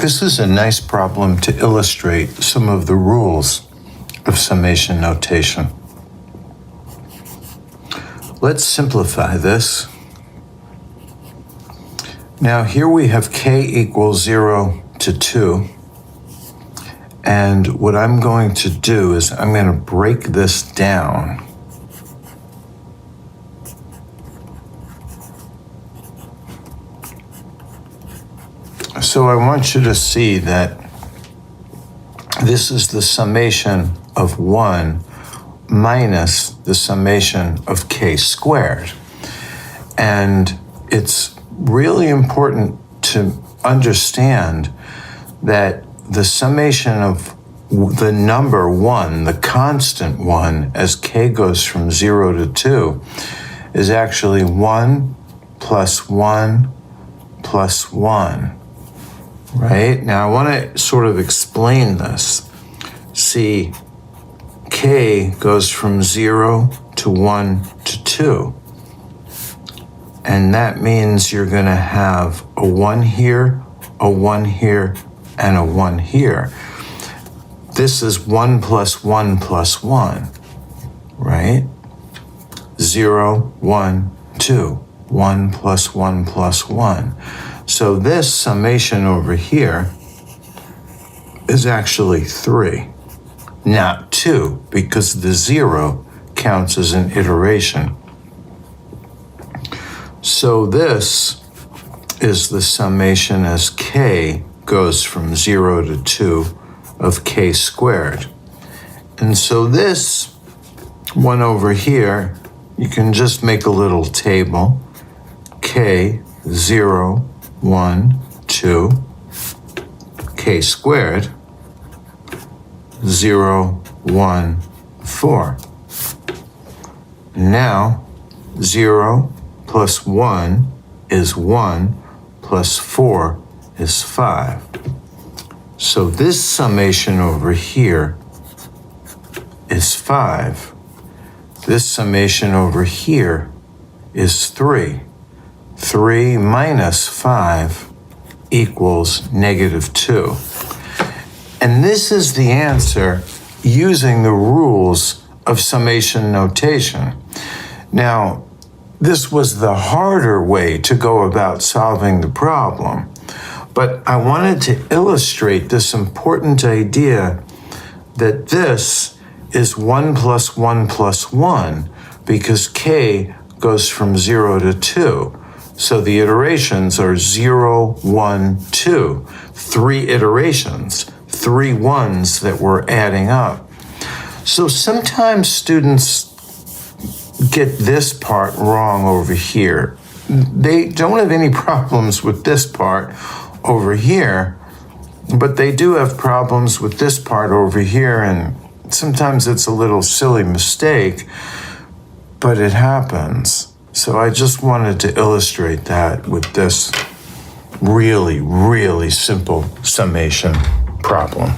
This is a nice problem to illustrate some of the rules of summation notation. Let's simplify this. Now here we have k equals 0 to 2. And what I'm going to do is I'm going to break this down. So I want you to see that this is the summation of 1 minus the summation of k squared. And it's really important to understand that the summation of the number 1, the constant 1, as k goes from 0 to 2, is actually 1 plus 1 plus 1. Right? Now I want to sort of explain this. See, k goes from 0 to 1 to 2. And that means you're going to have a 1 here, a 1 here, and a 1 here. This is 1 plus 1 plus 1, right? 0, 1, 2. 1 plus 1 plus 1. So this summation over here is actually 3, not 2, because the 0 counts as an iteration. So this is the summation as k goes from 0 to 2 of k squared. And so this one over here, you can just make a little table. K, 0, 1, 2, k squared, 0, 1, 4. Now, 0 plus 1 is 1, plus 4 is 5. So this summation over here is 5. This summation over here is 3. 3 minus 5 equals negative 2. And this is the answer using the rules of summation notation. Now, this was the harder way to go about solving the problem, but I wanted to illustrate this important idea that this is 1 plus 1 plus 1 because k goes from 0 to 2. So the iterations are 0, 1, 2. 3 iterations, 3 ones that we're adding up. So sometimes students get this part wrong over here. They don't have any problems with this part over here, but they do have problems with this part over here, and sometimes it's a little silly mistake, but it happens. So I just wanted to illustrate that with this really, really simple summation problem.